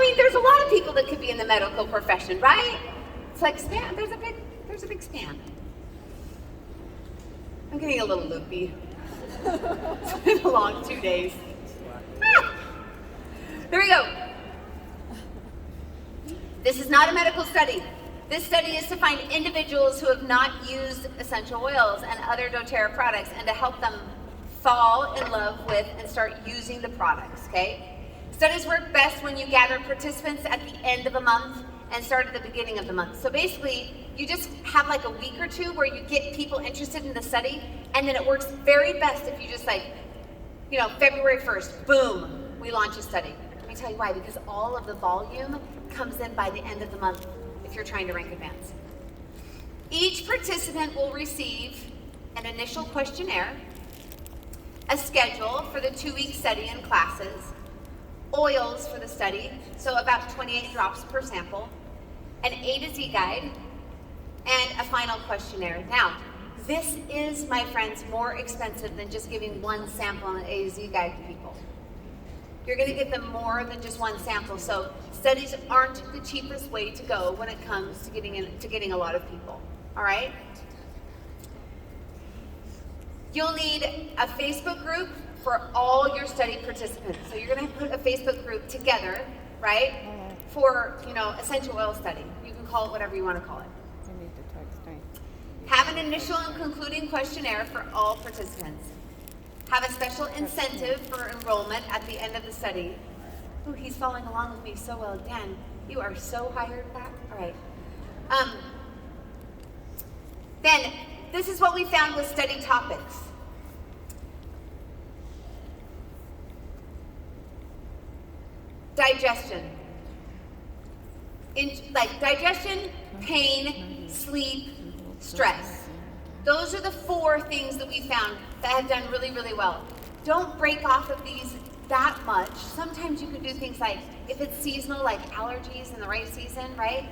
mean, there's a lot of people that could be in the medical profession, right? It's like span, there's a big span. I'm getting a little loopy. It's been a long 2 days. There we go. This is not a medical study. This study is to find individuals who have not used essential oils and other doTERRA products and to help them fall in love with and start using the products, okay? Studies work best when you gather participants at the end of a month and start at the beginning of the month. So basically, you just have like a week or two where you get people interested in the study, and then it works very best if you just like, you know, February 1st, boom, we launch a study. Let me tell you why, because all of the volume comes in by the end of the month if you're trying to rank advance. Each participant will receive an initial questionnaire, a schedule for the 2-week study and classes, oils for the study, so about 28 drops per sample, an A to Z guide, and a final questionnaire. Now, this is, my friends, more expensive than just giving one sample and an A to Z guide to people. You're going to give them more than just one sample. So studies aren't the cheapest way to go when it comes to getting a lot of people. All right? You'll need a Facebook group for all your study participants. So you're going to put a Facebook group together, right? For, you know, essential oil study. You can call it whatever you want to call it. I need to text me. Have an initial and concluding questionnaire for all participants. Have a special incentive for enrollment at the end of the study. Ooh, he's following along with me so well. Dan, you are so hired back. All right. Then, this is what we found with study topics. Digestion. Digestion, pain, sleep, stress. Those are the 4 things that we found that have done really, really well. Don't break off of these that much. Sometimes you can do things like, if it's seasonal, like allergies in the right season, right?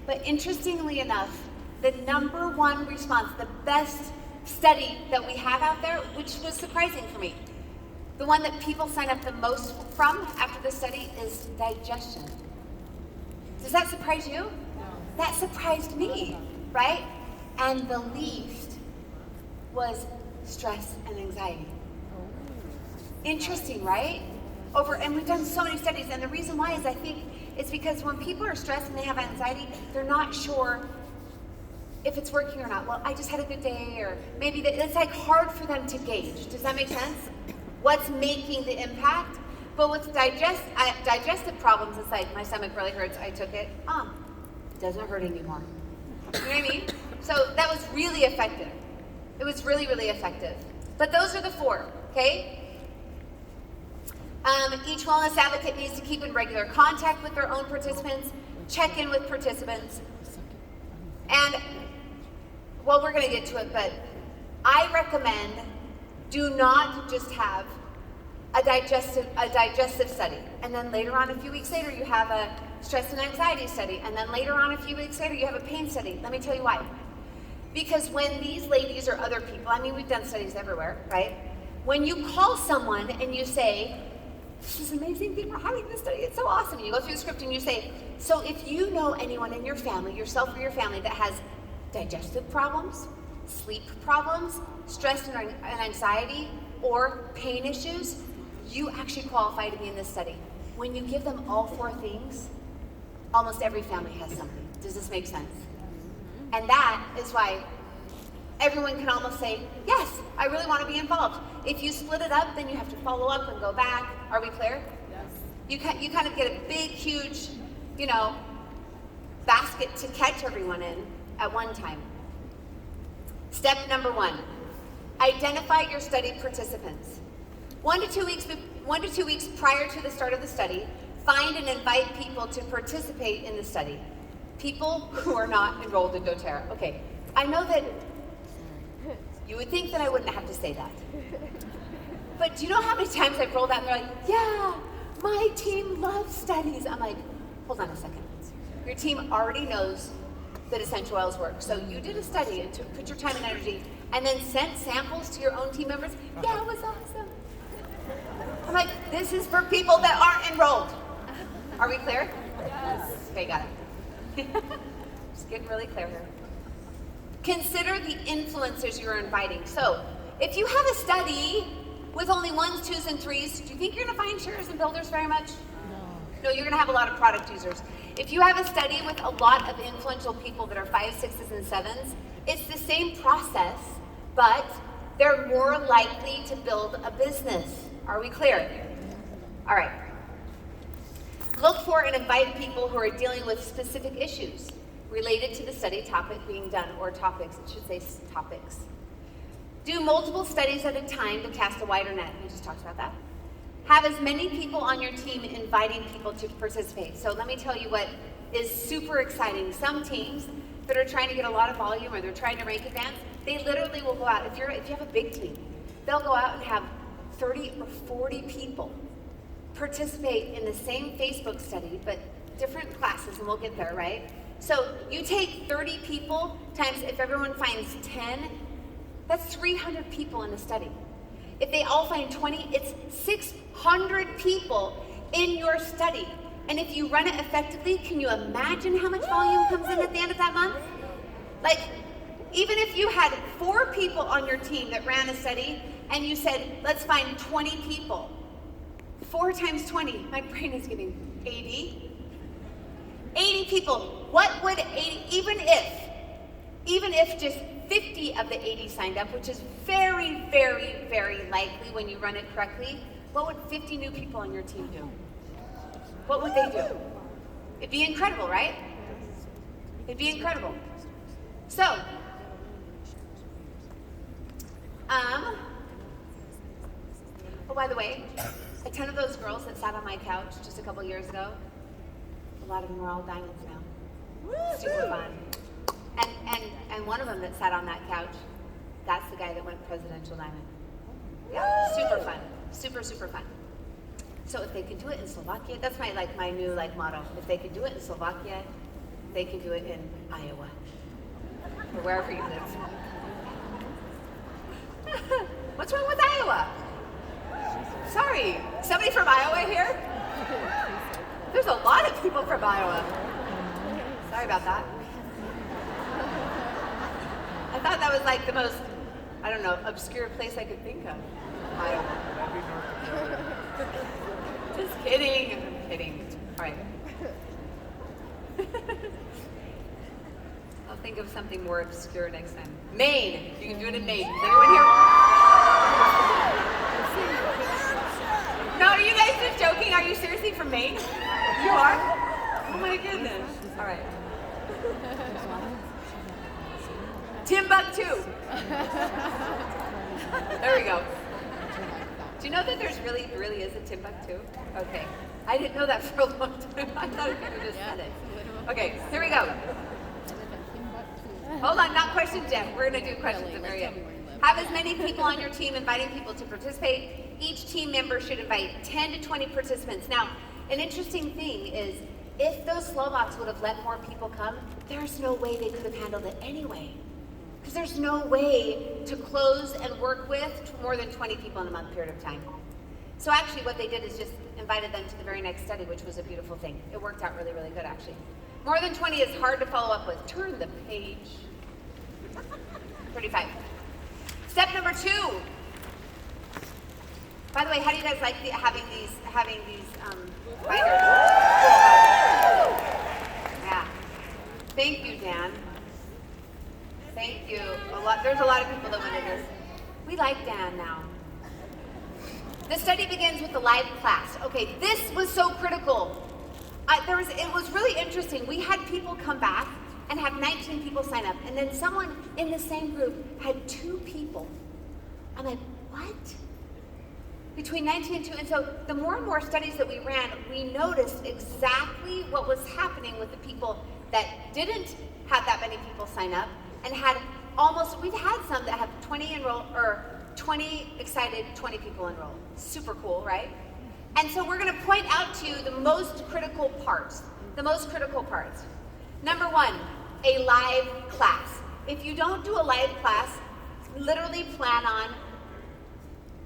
But interestingly enough, the number 1 response, the best study that we have out there, which was surprising for me, the one that people sign up the most from after the study is digestion. Does that surprise you? No. That surprised me, right? And the least was stress and anxiety. Interesting, right? And we've done so many studies, and the reason why is I think it's because when people are stressed and they have anxiety, they're not sure if it's working or not. Well, I just had a good day, or maybe it's like hard for them to gauge. Does that make sense? What's making the impact? But with digestive problems, it's like, my stomach really hurts, I took it, it doesn't hurt anymore. You know what I mean? So that was really effective. It was really, really effective. But those are the 4, okay? Each wellness advocate needs to keep in regular contact with their own participants, check in with participants. And, well, we're going to get to it, but I recommend do not just have a digestive study, and then later on, a few weeks later, you have a stress and anxiety study, and then later on, a few weeks later, you have a pain study. Let me tell you why. Because when these ladies or other people, I mean, we've done studies everywhere, right? When you call someone and you say, this is an amazing thing, we're having this study, it's so awesome. And you go through the script and you say, so if you know anyone in your family, yourself or your family, that has digestive problems, sleep problems, stress and anxiety, or pain issues, you actually qualify to be in this study. When you give them all 4 things, almost every family has something. Does this make sense? And that is why everyone can almost say, yes, I really want to be involved. If you split it up, then you have to follow up and go back. Are we clear? Yes. You kind of get a big, huge, basket to catch everyone in at one time. Step number 1, identify your study participants. 1 to 2 weeks prior to the start of the study, find and invite people to participate in the study. People who are not enrolled in doTERRA. Okay, I know that you would think that I wouldn't have to say that. But do you know how many times I've rolled out and they're like, yeah, my team loves studies. I'm like, hold on a second. Your team already knows that essential oils work. So you did a study and put your time and energy and then sent samples to your own team members. Yeah, it was awesome. I'm like, this is for people that aren't enrolled. Are we clear? Yes. Okay, got it. Just getting really clear here. Consider the influencers you're inviting. So, if you have a study with only 1s, 2s, and 3s, do you think you're gonna find sharers and builders very much? No, you're gonna have a lot of product users. If you have a study with a lot of influential people that are 5s, 6s, and 7s, it's the same process, but they're more likely to build a business. Are we clear? All right. Look for and invite people who are dealing with specific issues related to the study topic being done, or topics, it should say topics. Do multiple studies at a time to cast a wider net. We just talked about that. Have as many people on your team inviting people to participate. So let me tell you what is super exciting. Some teams that are trying to get a lot of volume, or they're trying to rank advance, they literally will go out. If you have a big team, they'll go out and have 30 or 40 people participate in the same Facebook study, but different classes, and we'll get there, right? So you take 30 people times, if everyone finds 10, that's 300 people in a study. If they all find 20, it's 600 people in your study. And if you run it effectively, can you imagine how much volume comes in at the end of that month? Like, even if you had 4 people on your team that ran a study, and you said, let's find 20 people. 4 times 20, my brain is giving 80. 80 people. What would 80, even if just 50 of the 80 signed up, which is very, very, very likely when you run it correctly, what would 50 new people on your team do? What would they do? It'd be incredible, right? It'd be incredible. So, oh, by the way, a ton of those girls that sat on my couch just a couple years ago, a lot of them are all diamonds now. Super fun. And one of them that sat on that couch, that's the guy that went presidential diamond. Yeah, super fun. Super, super fun. So if they could do it in Slovakia, that's my new motto. If they could do it in Slovakia, they could do it in Iowa. Or wherever you live. What's wrong with Iowa? Sorry, somebody from Iowa here? There's a lot of people from Iowa. Sorry about that. I thought that was like the most, I don't know, obscure place I could think of. Iowa. Just kidding. I'm kidding. All right. I'll think of something more obscure next time. Maine. You can do it in Maine. Is anyone here? No, are you guys just joking? Are you seriously from Maine? You are? Oh my goodness. All right. Timbuktu. There we go. Do you know that there's really is a Timbuktu? Okay. I didn't know that for a long time. I thought I could have just said it. Okay, here we go. Hold on, not questions yet. We're going to do questions at the very end. Have as many people on your team inviting people to participate. Each team member should invite 10 to 20 participants. Now, an interesting thing is, if those Slovaks would have let more people come, there's no way they could have handled it anyway. Because there's no way to close and work with more than 20 people in a month period of time. So actually what they did is just invited them to the very next study, which was a beautiful thing. It worked out really, really good, actually. More than 20 is hard to follow up with. Turn the page. 35. Step number 2. By the way, how do you guys like having these binders? Yeah. Thank you, Dan. Thank you. There's a lot of people that wanted this. We like Dan now. The study begins with the live class. Okay, this was so critical. It was really interesting. We had people come back and have 19 people sign up, and then someone in the same group had 2 people. I'm like, what? Between 19 and 2, and so the more and more studies that we ran, we noticed exactly what was happening with the people that didn't have that many people sign up, and we've had some that have 20 excited, 20 people enrolled. Super cool, right? And so we're gonna point out to you the most critical parts. Number 1, a live class. If you don't do a live class, literally plan on,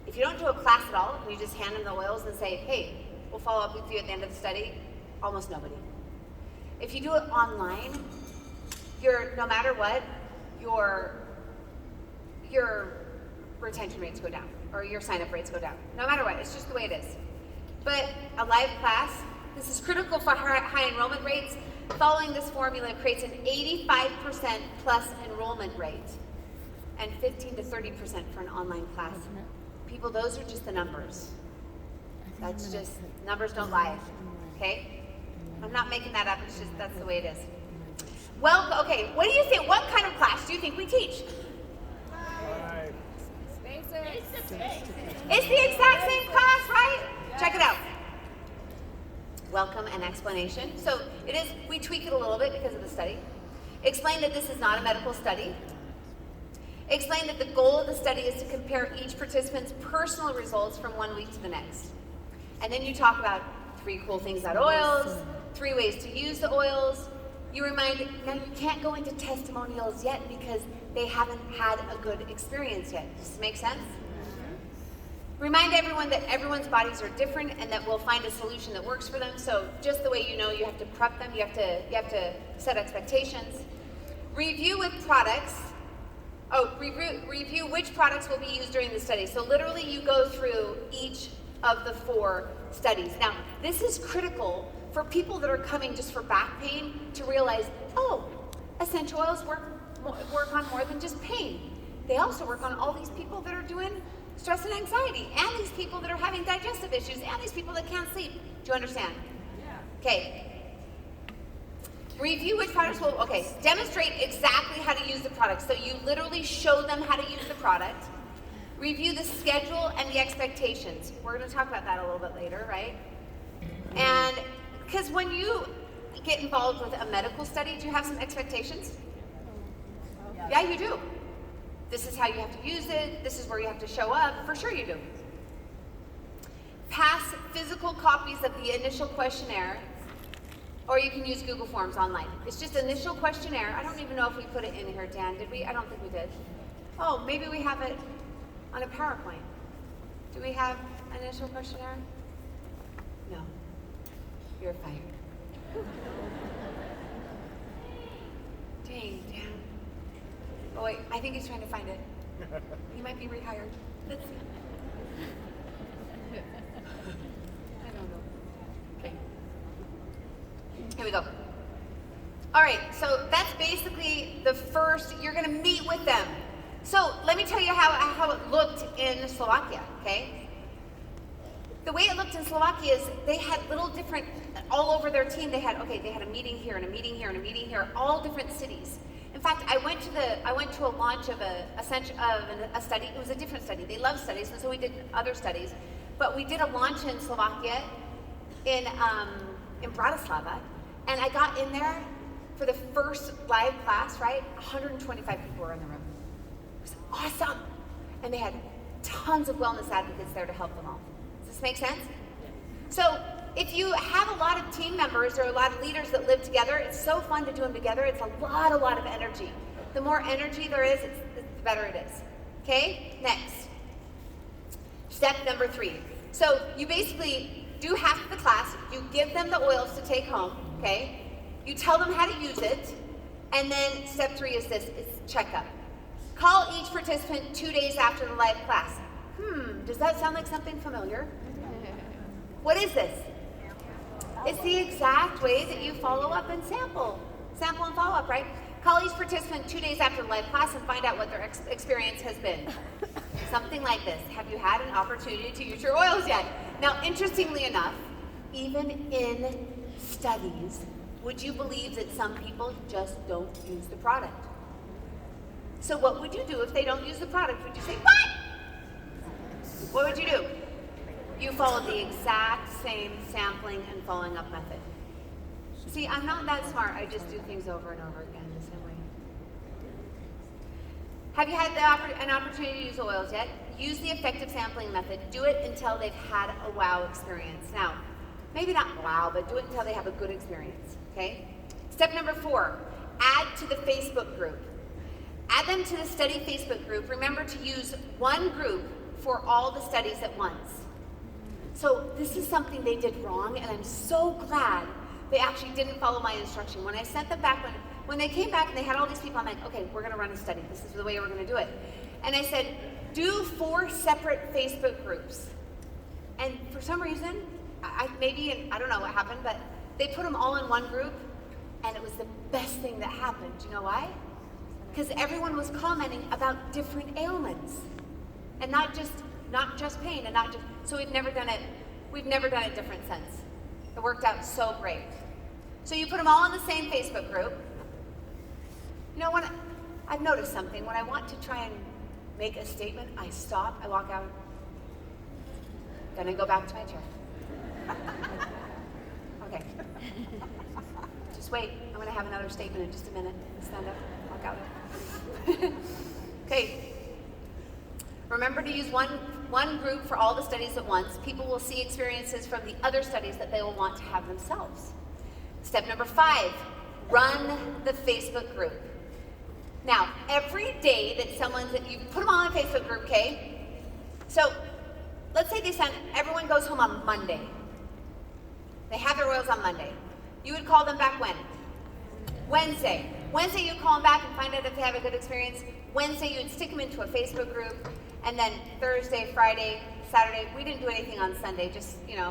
if you don't do a class at all, you just hand them the oils and say, hey, we'll follow up with you at the end of the study, almost nobody. If you do it online, no matter what, your retention rates go down, or your sign-up rates go down. No matter what, it's just the way it is. But a live class, this is critical for high enrollment rates. Following this formula creates an 85% plus enrollment rate and 15 to 30% for an online class. People, those are just the numbers. That's just, numbers don't lie, okay? I'm not making that up, it's just, that's the way it is. Well, okay, what do you think? What kind of class do you think we teach? It's the exact same class, right? Check it out. Welcome and explanation. So it is, we tweak it a little bit because of the study. Explain that this is not a medical study. Explain that the goal of the study is to compare each participant's personal results from 1 week to the next. And then you talk about 3 cool things about oils, 3 ways to use the oils. You remind, now you can't go into testimonials yet because they haven't had a good experience yet. Does this make sense? Remind everyone that everyone's bodies are different and that we'll find a solution that works for them. So just the way you know, you have to prep them, you have to set expectations. Review with products. Review which products will be used during the study. So literally you go through each of the 4 studies. Now, this is critical for people that are coming just for back pain to realize, oh, essential oils work on more than just pain. They also work on all these people that are doing stress and anxiety, and these people that are having digestive issues, and these people that can't sleep. Do you understand? Yeah. Okay. Review which products will, demonstrate exactly how to use the product. So you literally show them how to use the product. Review the schedule and the expectations. We're going to talk about that a little bit later, right? And because when you get involved with a medical study, do you have some expectations? Yeah, you do. This is how you have to use it. This is where you have to show up. For sure you do. Pass physical copies of the initial questionnaire, or you can use Google Forms online. It's just initial questionnaire. I don't even know if we put it in here, Dan. Did we? I don't think we did. Oh, maybe we have it on a PowerPoint. Do we have an initial questionnaire? No. You're fired. Dang, Dan. Oh wait, I think he's trying to find it. He might be rehired. Let's see. I don't know. Okay. Here we go. All right, so that's basically the first, you're gonna meet with them. So let me tell you how it looked in Slovakia, okay? The way it looked in Slovakia is they had little different, all over their team, they had a meeting here and a meeting here and a meeting here, all different cities. In fact, I went to a launch of a study. It was a different study. They love studies, and so we did other studies. But we did a launch in Slovakia, in Bratislava, and I got in there for the first live class. Right, 125 people were in the room. It was awesome, and they had tons of wellness advocates there to help them all. Does this make sense? So if you have a lot of team members or a lot of leaders that live together, it's so fun to do them together. It's a lot of energy. The more energy there is, the better it is. Okay, next. Step number 3. So you basically do half of the class, you give them the oils to take home, okay? You tell them how to use it, and then step 3 is this, it's checkup. Call each participant 2 days after the live class. Does that sound like something familiar? What is this? It's the exact way that you follow up and sample and follow up, right? Call each participant 2 days after the live class and find out what their experience has been. Something like this. Have you had an opportunity to use your oils yet? Now, interestingly enough, even in studies, would you believe that some people just don't use the product? So what would you do if they don't use the product? Would you say, what? What would you do? You follow the exact same sampling and following up method. See, I'm not that smart. I just do things over and over again the same way. Have you had an opportunity to use oils yet? Use the effective sampling method. Do it until they've had a wow experience. Now, maybe not wow, but do it until they have a good experience, okay? Step number 4, add to the Facebook group. Add them to the study Facebook group. Remember to use one group for all the studies at once. So this is something they did wrong, and I'm so glad they actually didn't follow my instruction. When I sent them back, when they came back and they had all these people, I'm like, okay, we're gonna run a study. This is the way we're gonna do it. And I said, do 4 separate Facebook groups. And for some reason, I don't know what happened, but they put them all in one group, and it was the best thing that happened. Do you know why? Because everyone was commenting about different ailments, and not just pain, and not just. So we've never done it different since. It worked out so great. So you put them all in the same Facebook group. You know, I've noticed something. When I want to try and make a statement, I stop, I walk out, then I go back to my chair. Okay. Just wait. I'm going to have another statement in just a minute. Stand up, walk out. Okay. Remember to use one group for all the studies at once. People will see experiences from the other studies that they will want to have themselves. Step number 5, run the Facebook group. Now, every day that you put them all in a Facebook group, okay? So, let's say everyone goes home on Monday. They have their oils on Monday. You would call them back when? Wednesday. Wednesday you'd call them back and find out if they have a good experience. Wednesday you'd stick them into a Facebook group. And then Thursday, Friday, Saturday, we didn't do anything on Sunday,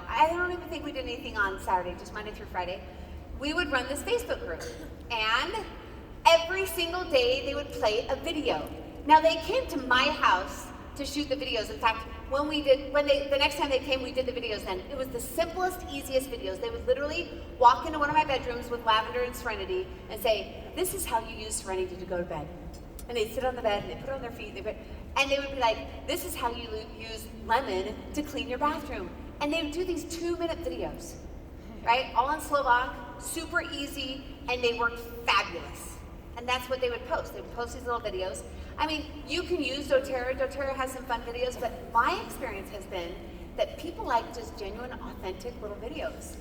I don't even think we did anything on Saturday, just Monday through Friday. We would run this Facebook group. And every single day they would play a video. Now they came to my house to shoot the videos. In fact, the next time they came, we did the videos then. It was the simplest, easiest videos. They would literally walk into one of my bedrooms with Lavender and Serenity and say, this is how you use Serenity to go to bed. And they'd sit on the bed and they'd put it on their feet, and they would be like, this is how you use lemon to clean your bathroom. And they would do these 2-minute videos, right? All in Slovak, super easy, and they worked fabulous. And that's what they would post. They would post these little videos. I mean, you can use doTERRA. doTERRA has some fun videos, but my experience has been that people like just genuine, authentic little videos.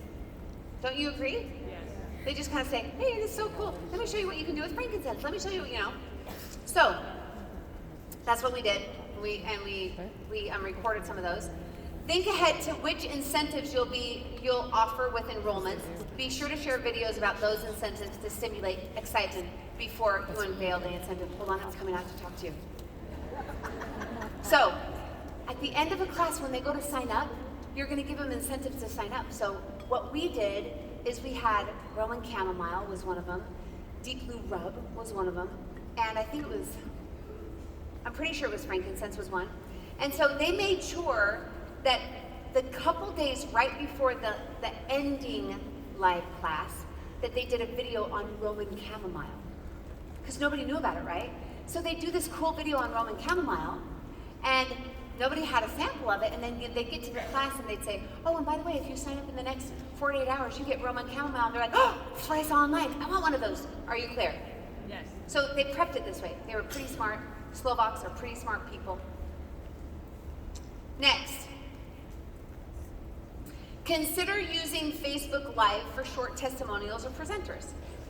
Don't you agree? Yes. They just kind of say, hey, this is so cool. Let me show you what you can do with frankincense. Let me show you, So, that's what we did. We recorded some of those. Think ahead to which incentives you'll offer with enrollments. Be sure to share videos about those incentives to stimulate excitement before you unveil the incentive. Hold on, it's coming out to talk to you. So, at the end of a class, when they go to sign up, you're going to give them incentives to sign up. So, what we did is we had Roman chamomile was one of them, deep blue rub was one of them, and I'm pretty sure it was frankincense was one. And so they made sure that the couple days right before the ending live class, that they did a video on Roman chamomile. Because nobody knew about it, right? So they do this cool video on Roman chamomile, and nobody had a sample of it, and then they get to the class and they'd say, oh, and by the way, if you sign up in the next 48 hours, you get Roman chamomile. And they're like, oh, I saw online. I want one of those. Are you clear? Yes. So they prepped it this way. They were pretty smart. Slovaks are pretty smart people. Next. Consider using Facebook Live for short testimonials or presenters.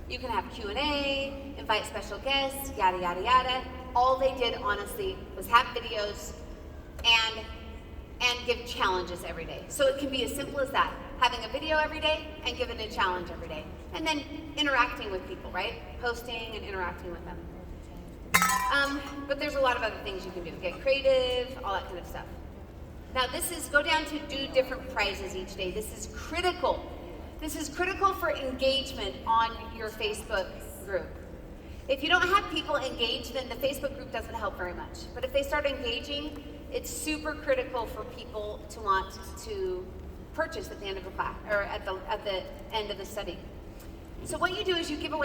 You can have Q&A, invite special guests, yada, yada, yada. All they did, honestly, was have videos and give challenges every day. So it can be as simple as that, having a video every day and giving a challenge every day. And then interacting with people, right? Posting and interacting with them. But there's a lot of other things you can do. Get creative, all that kind of stuff. Now go down to do different prizes each day. This is critical. This is critical for engagement on your Facebook group. If you don't have people engaged, then the Facebook group doesn't help very much. But if they start engaging, it's super critical for people to want to purchase at the end of the class, or at the end of the study. So what you do is you give away